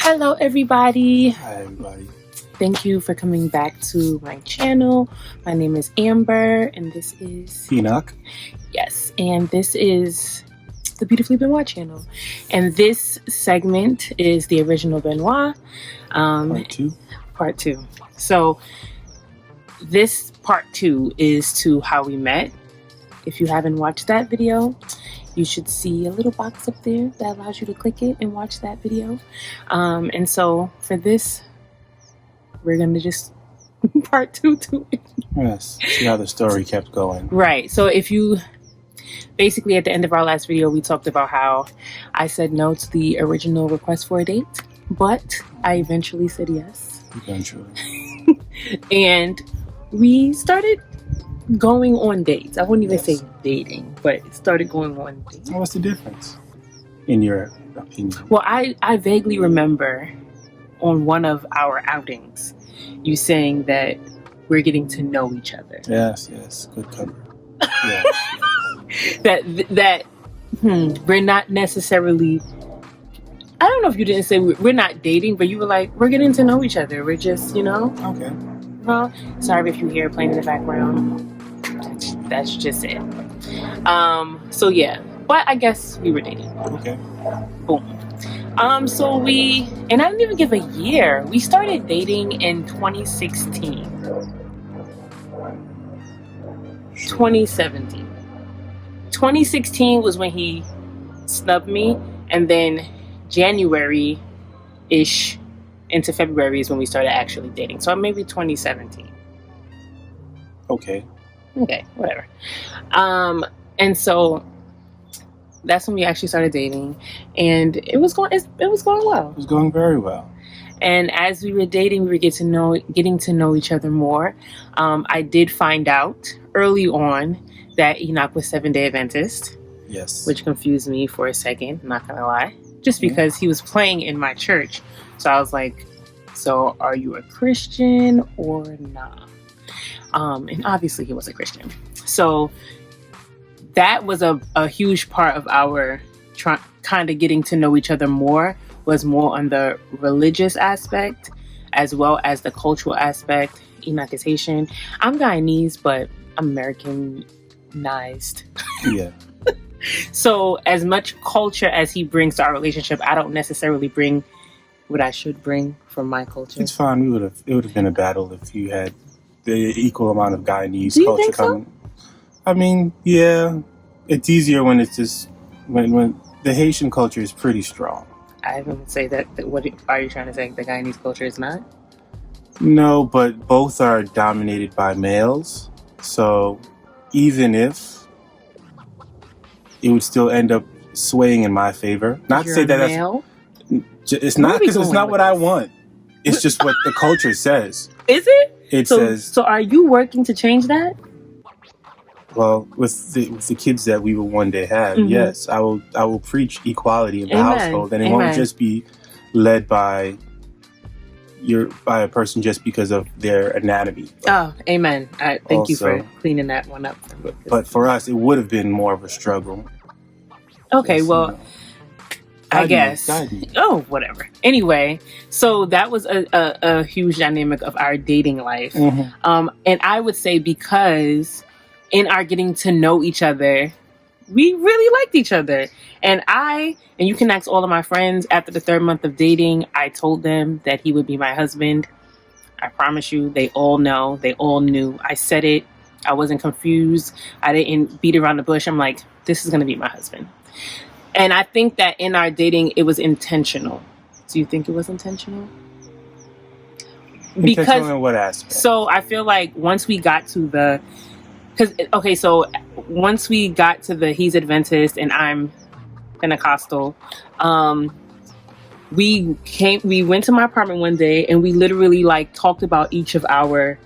Hello, everybody. Hi, everybody. Thank you for coming back to my channel. My name is Amber, and this is Enoch. Yes, and this is the Beautifully Benoit channel. And this segment is the original Benoit. Part two. So this part 2 is to how we met. If you haven't watched that video, you should see a little box up there that allows you to click it and watch that video. And so for this, we're going to just part 2 to it. Yes, see how the story kept going. Right. So if you, basically at the end of our last video, we talked about how I said no to the original request for a date, but I eventually said yes. Eventually. And we started going on dates. I wouldn't even say dating, but started going on dates. What's the difference in your opinion? Well, I vaguely remember on one of our outings you saying that we're getting to know each other. Yes, good cover. Yes. that we're not necessarily, I don't know if you didn't say we're not dating, but you were like, we're getting to know each other. We're just, Okay. Well, sorry if you hear it playing in the background. That's just it. So yeah, but I guess we were dating. Okay. Boom. So we, and I didn't even give a year. We started dating in 2016. 2017. 2016 was when he snubbed me, and then January-ish into February is when we started actually dating. So maybe 2017. Okay, whatever. And so that's when we actually started dating, and it was going well. It was going very well. And as we were dating, we were getting to know each other more. I did find out early on that Enoch was Seventh-day Adventist. Yes. Which confused me for a second, I'm not gonna lie. Just because he was playing in my church. So I was like, so are you a Christian or not? And obviously he was a Christian. So that was a huge part of our kind of getting to know each other more, was more on the religious aspect as well as the cultural aspect. Enoch is Haitian. I'm Guyanese, but I'm Americanized. Yeah. So as much culture as he brings to our relationship, I don't necessarily bring what I should bring from my culture. It's fine. It would have been a battle if you had the equal amount of Guyanese Do you culture think coming. So? I mean, yeah, it's easier when it's just when the Haitian culture is pretty strong. I wouldn't say that. What are you trying to say? The Guyanese culture is not? No, but both are dominated by males. So even if it would still end up swaying in my favor. Not to say that male? It's not, because it's not what I want. It's just what the culture says. Is it? It says. So are you working to change that? Well, with the kids that we will one day have, yes, I will preach equality in the household, and it won't just be led by a person just because of their anatomy. Oh, amen. Thank you for cleaning that one up. But for us, it would have been more of a struggle. Okay, well, I guess. Oh, whatever. Anyway, so that was a huge dynamic of our dating life. And I would say because in our getting to know each other, we really liked each other. And you can ask all of my friends, after the 3rd month of dating, I told them that he would be my husband. I promise you, they all know. They all knew. I said it. I wasn't confused. I didn't beat around the bush. I'm like, this is going to be my husband. And I think that in our dating, it was intentional. Do you think it was intentional? Intentional in what aspect? So I feel like once we got to once we got to the he's Adventist and I'm Pentecostal, we went to my apartment one day and we literally talked about each of our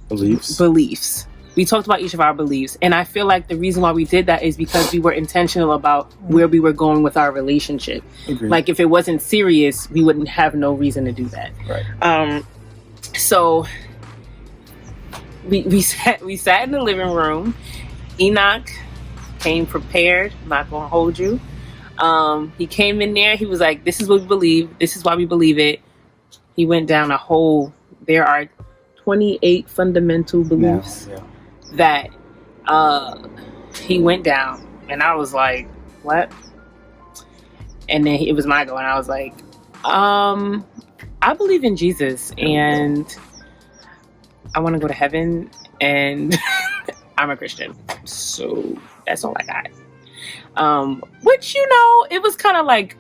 beliefs. We talked about each of our beliefs. And I feel like the reason why we did that is because we were intentional about where we were going with our relationship. Agreed. Like if it wasn't serious, we wouldn't have no reason to do that. Right. So we sat in the living room. Enoch came prepared. I'm not going to hold you. He came in there. He was like, "This is what we believe. This is why we believe it." He went down there are 28 fundamental beliefs that he went down. And I was like, what? And then it was my go. And I was like, I believe in Jesus. And I want to go to heaven. And I'm a Christian. So that's all I got. Which, it was kind of like,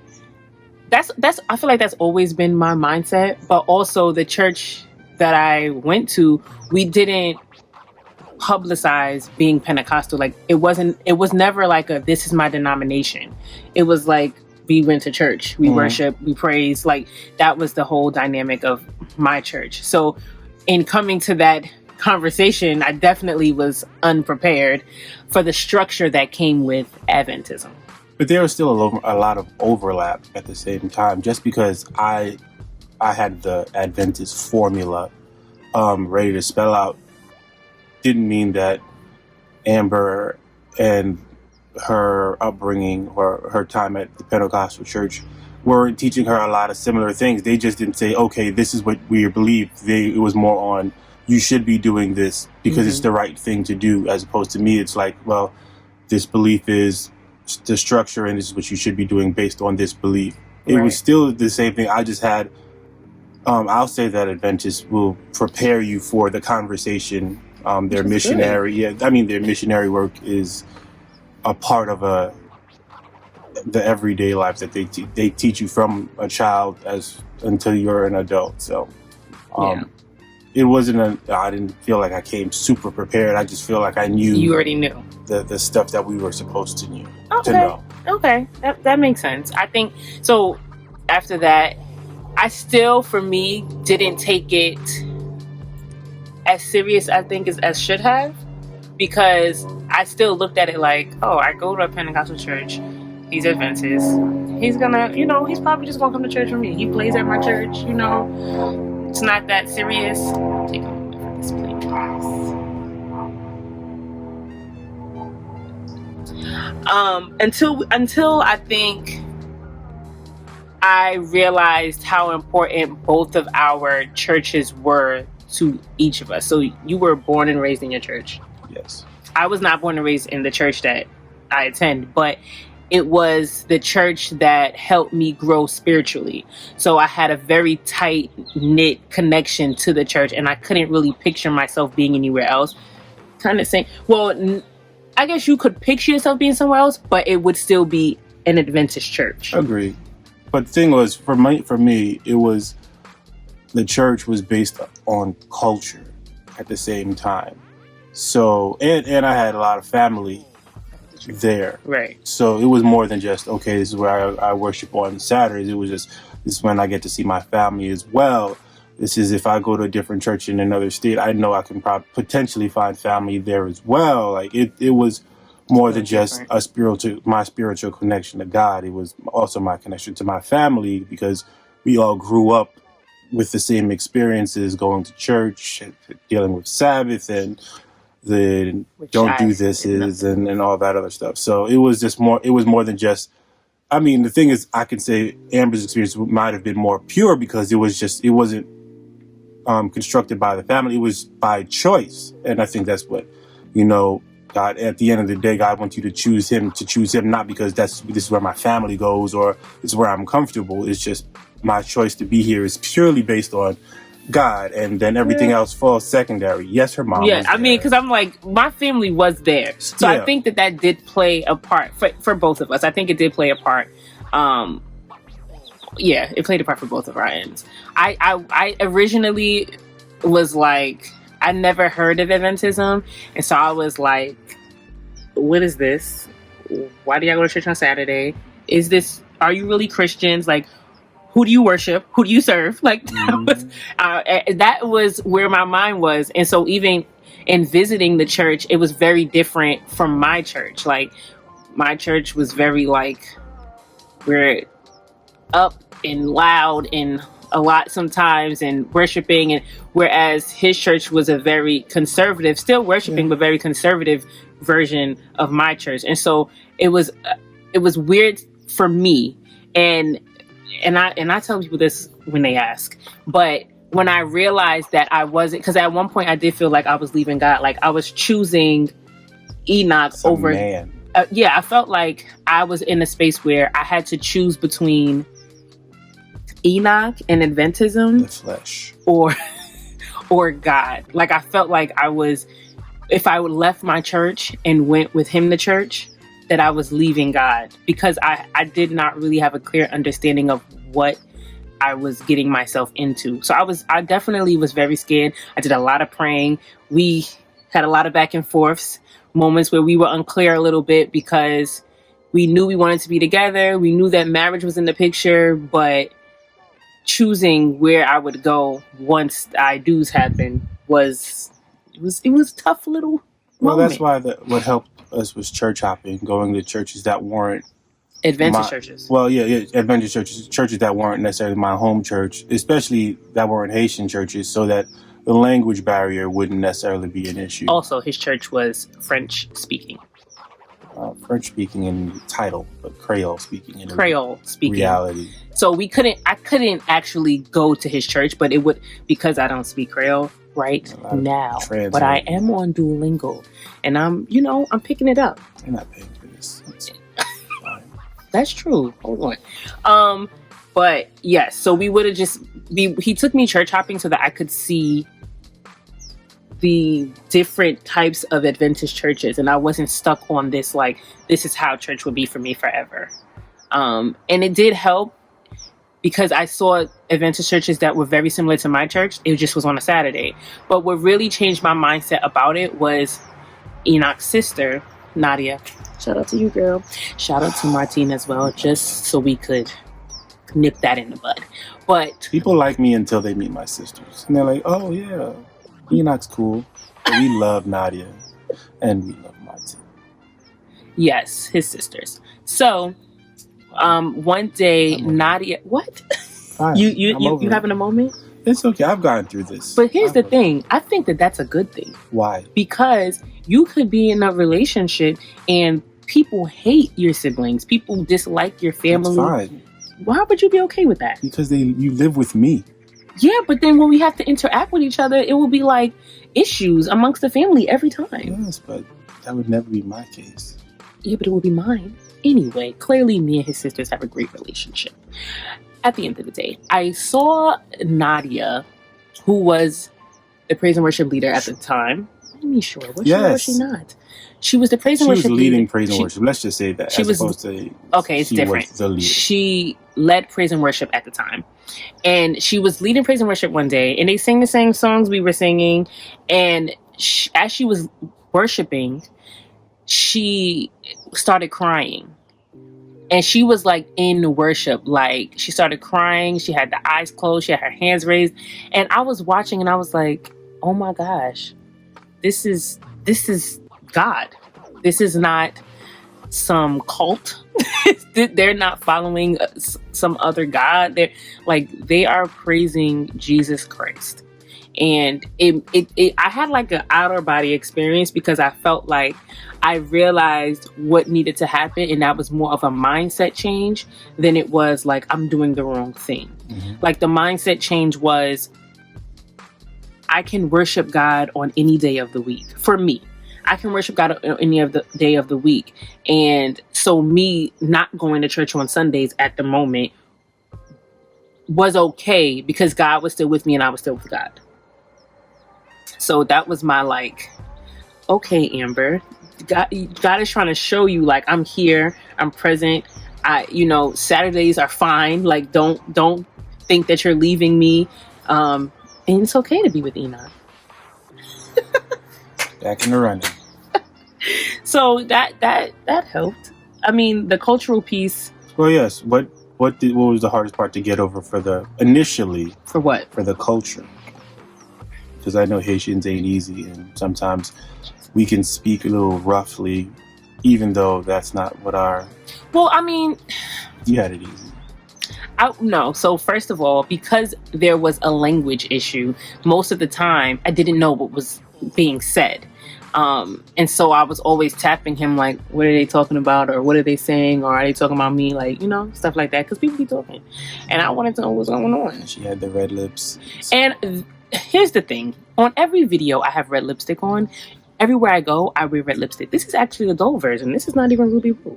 I feel like that's always been my mindset. But also the church that I went to, we didn't publicize being Pentecostal. Like it was never like this is my denomination. It was like, we went to church, we worship, we praise. Like that was the whole dynamic of my church. So in coming to that conversation, I definitely was unprepared for the structure that came with Adventism. But there was still a lot of overlap at the same time. Just because I had the Adventist formula ready to spell out didn't mean that Amber and her upbringing or her time at the Pentecostal church weren't teaching her a lot of similar things. They just didn't say, okay, this is what we believe. It was more on, you should be doing this because it's the right thing to do, as opposed to me, it's like, well, this belief is the structure and this is what you should be doing based on this belief. It was still the same thing. I just had, I'll say that Adventists will prepare you for the conversation. Their missionary, their missionary work is a part of the everyday life that they teach you from a child until you're an adult. So, it wasn't I didn't feel like I came super prepared. I just feel like I knew. You already knew the stuff that we were supposed to know. Okay, that makes sense. I think so. After that, I still, for me, didn't take it as serious, I think, as should have, because I still looked at it like, oh, I go to a Pentecostal church. He's Adventist. He's gonna, he's probably just gonna come to church for me. He plays at my church, It's not that serious. Take a moment for this, please. Until I think I realized how important both of our churches were to each of us. So you were born and raised in your church. Yes. I was not born and raised in the church that I attend, but it was the church that helped me grow spiritually. So I had a very tight knit connection to the church, and I couldn't really picture myself being anywhere else. Kind of saying, well, I guess you could picture yourself being somewhere else, but it would still be an Adventist church. Agreed. But the thing was, for me, it was, the church was based on culture at the same time. So, and I had a lot of family there. Right. So it was more than just, okay, this is where I worship on Saturdays. It was just, this is when I get to see my family as well. This is, if I go to a different church in another state, I know I can potentially find family there as well. Like it was more than just my spiritual connection to God. It was also my connection to my family, because we all grew up with the same experiences, going to church, dealing with Sabbath and the don't do this and all that other stuff. So it was more than just, the thing is, I can say Amber's experience might have been more pure because it wasn't constructed by the family. It was by choice. And I think that's what, God, at the end of the day, God wants you to choose him, not because this is where my family goes or this is where I'm comfortable. It's just my choice to be here is purely based on God, and then everything else falls secondary. Yes, her mom was there. because I'm like, my family was there. So I think that did play a part for both of us. I think it did play a part. It played a part for both of our ends. I originally was like, I never heard of Adventism, and so I was like, what is this? Why do y'all go to church on Saturday? Are you really Christians? Like, who do you worship? Who do you serve? Like, that was where my mind was. And so even in visiting the church, it was very different from my church. Like, my church was very we're up and loud and a lot sometimes and worshiping, and whereas his church was a very conservative, still worshiping, but very conservative version of my church. And so it was weird for me, and I tell people this when they ask, but when I realized that I wasn't, because at one point I did feel like I was leaving God, like I was choosing Enoch over. Man. I felt like I was in a space where I had to choose between Enoch and Adventism, the flesh, or God. Like I felt like I was, if I would left my church and went with him to church, that I was leaving God, because I did not really have a clear understanding of what I was getting myself into. So I definitely was very scared. I did a lot of praying. We had a lot of back and forths, moments where we were unclear a little bit, because we knew we wanted to be together. We knew that marriage was in the picture, but choosing where I would go once the I-do's happened was a tough little moment. That's why what helped us was church hopping, going to churches that weren't Adventist churches. Well, yeah, Adventist churches that weren't necessarily my home church, especially that weren't Haitian churches, so that the language barrier wouldn't necessarily be an issue. Also, his church was French speaking. French speaking in title, but Creole speaking in reality. So I couldn't actually go to his church, but it would, because I don't speak Creole right now. But I am on Duolingo, and I'm picking it up. You're not paying for this. That's true. Hold on. But yes, so we would have he took me church hopping so that I could see the different types of Adventist churches, and I wasn't stuck on this, like, this is how church would be for me forever. And it did help, because I saw Adventist churches that were very similar to my church. It just was on a Saturday. But what really changed my mindset about it was Enoch's sister, Nadia. Shout out to you, girl. Shout out to Martine as well, just so we could nip that in the bud. But people like me until they meet my sisters, and they're like, "Oh yeah, Enoch's cool." But we love Nadia, and we love Martine. Yes, his sisters. So, one day, Nadia, what? Fine. You having a moment? It's okay. I've gone through this. But here's the thing. I think that that's a good thing. Why? Because you could be in a relationship and people hate your siblings. People dislike your family. That's fine. Why would you be okay with that? Because you live with me. Yeah, but then when we have to interact with each other, it will be like issues amongst the family every time. Yes, but that would never be my case. Yeah, but it will be mine. Anyway, clearly me and his sisters have a great relationship. At the end of the day, I saw Nadia, who was the praise and worship leader at the time. Let me sure. Was she or was she not? She was the praise and worship leader. She was leading praise and worship. Let's just say that. It's different. She led praise and worship at the time. And she was leading praise and worship one day. And they sang the same songs we were singing. And as she was worshiping, she started crying. And she was like in worship, like she started crying. She had the eyes closed. She had her hands raised. And I was watching and I was like, oh my gosh, this is God. This is not some cult. They're not following some other God. They are praising Jesus Christ. And I had like an outer body experience, because I felt like I realized what needed to happen, and that was more of a mindset change than it was like I'm doing the wrong thing. Mm-hmm. Like the mindset change was, I can worship God on any day of the week. For me, I can worship God on any of the day of the week. And so me not going to church on Sundays at the moment was okay, because God was still with me and I was still with God. So that was my like, okay, Amber, God is trying to show you, like, I'm here, I'm present. Saturdays are fine. Like, don't think that you're leaving me. And it's okay to be with Enoch. Back in the running. So that helped. I mean, the cultural piece. Well, yes. What was the hardest part to get over initially? For what? For the culture. Because I know Haitians ain't easy, and sometimes we can speak a little roughly, even though that's not what our... Well, I mean... You had it easy. No. So first of all, because there was a language issue, most of the time I didn't know what was being said. And so I was always tapping him like, what are they talking about? Or what are they saying? Or are they talking about me? Like, stuff like that. Because people be talking. And I wanted to know what's going on. She had the red lips. And here's the thing. On every video, I have red lipstick on. Everywhere I go, I wear red lipstick. This is actually the dull version. This is not even Ruby Woo.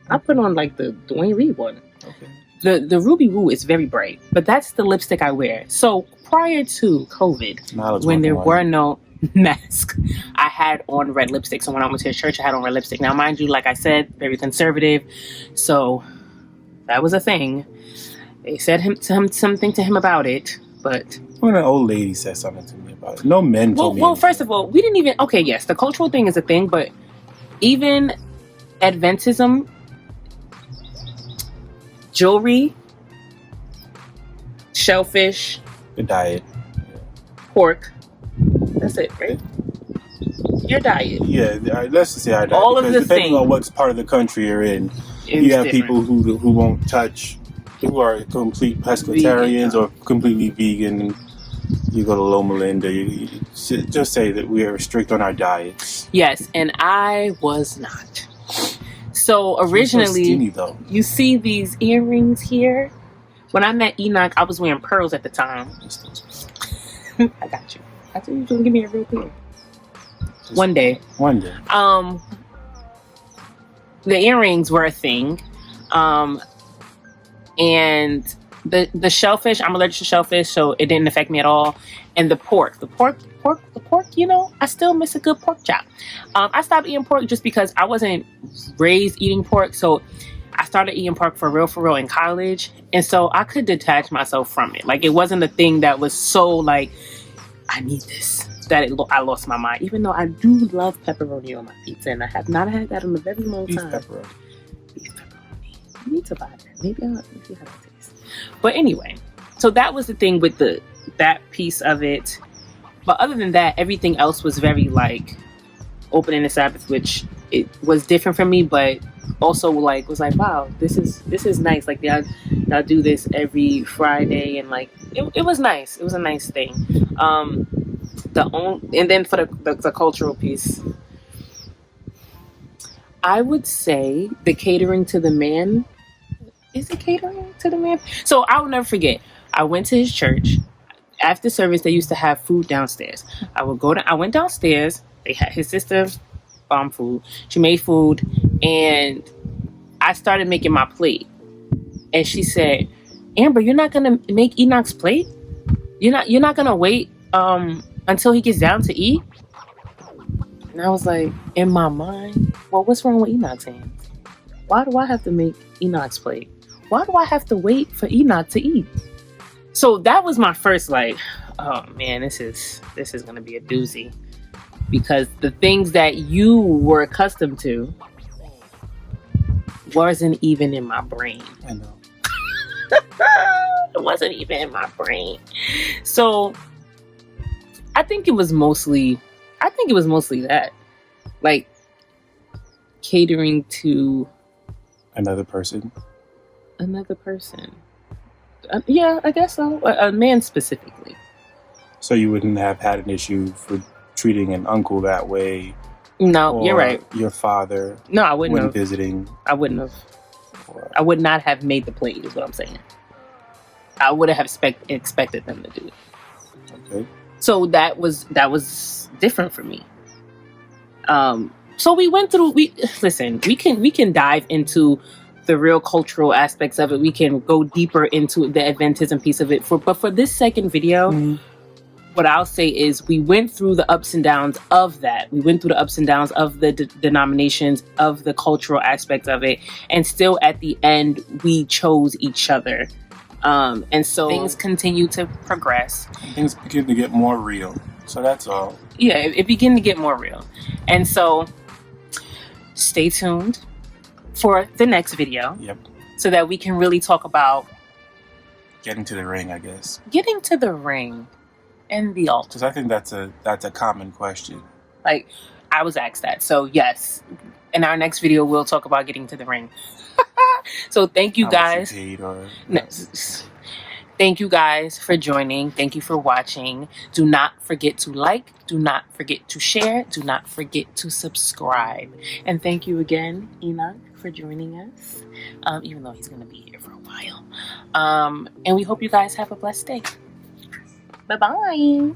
I put on like the Dwayne Reed one. Okay. The Ruby Woo is very bright, but that's the lipstick I wear. So prior to COVID, when there were no masks, I had on red lipstick. So when I went to church, I had on red lipstick. Now, mind you, like I said, very conservative. So that was a thing. They said something to him about it, but... When an old lady said something to me about it. No men told me. Well, first of all, we didn't even... Okay, yes, the cultural thing is a thing, but even Adventism, jewelry, shellfish, the diet, pork. That's it, right? Your diet. Yeah, let's just say our diet. All of the depending things. On what part of the country you're in, you have people who won't touch, who are complete pescatarians or completely vegan. You go to Loma Linda, you just say that we are strict on our diets. Yes, and I was not. So originally, so skinny, though. You see these earrings here? When I met Enoch, I was wearing pearls at the time. I got you. I thought you were going to give me a real pair. One day. The earrings were a thing. And the shellfish, I'm allergic to shellfish, so it didn't affect me at all. And the pork, I still miss a good pork chop. I stopped eating pork just because I wasn't raised eating pork. So I started eating pork for real in college. And so I could detach myself from it. Like, it wasn't a thing that was so like, I need this, that I lost my mind. Even though I do love pepperoni on my pizza, and I have not had that in a very long time. Beef pepperoni. You need to buy that. Maybe I'll have a taste. But anyway, so that was the thing with that piece of it. But other than that, everything else was very like opening the Sabbath, which it was different for me, but also like was like, wow, this is nice. Like y'all do this every Friday, and like it was nice. It was a nice thing. And then for the cultural piece, I would say the catering to the man. Is it catering to the man? So I'll never forget. I went to his church. After service, they used to have food downstairs. I went downstairs. They had his sister bomb food. She made food, and I started making my plate. And she said, "Amber, you're not gonna make Enoch's plate? You're not gonna wait until he gets down to eat?" And I was like, in my mind, well, what's wrong with Enoch's hands? Why do I have to make Enoch's plate? Why do I have to wait for Enoch to eat? So that was my first like, oh man, this is gonna be a doozy, because the things that you were accustomed to wasn't even in my brain. I know. It wasn't even in my brain. So I think it was mostly that, like catering to another person. Yeah, I guess so. A man specifically. So you wouldn't have had an issue for treating an uncle that way? No, you're right. Your father? No, I wouldn't when have. Visiting? I wouldn't have. I would not have made the plate, is what I'm saying. I would have expected them to do it. Okay. So that was different for me. So we went through. We can dive into the real cultural aspects of it. We can go deeper into the Adventism piece of it. But for this second video, what I'll say is we went through the ups and downs of that. We went through the ups and downs of the denominations, of the cultural aspect of it. And still at the end, we chose each other. And so things continue to progress. Things begin to get more real. So that's all. Yeah, it began to get more real. And so stay tuned for the next video. Yep. So that we can really talk about getting to the ring, I guess. Getting to the ring and the altar. Because I think that's a common question. Like, I was asked that. So yes, in our next video, we'll talk about getting to the ring. So thank you guys. Thank you guys for joining. Thank you for watching. Do not forget to like. Do not forget to share. Do not forget to subscribe. And thank you again, Enoch, for joining us, even though he's going to be here for a while. And we hope you guys have a blessed day. Bye-bye.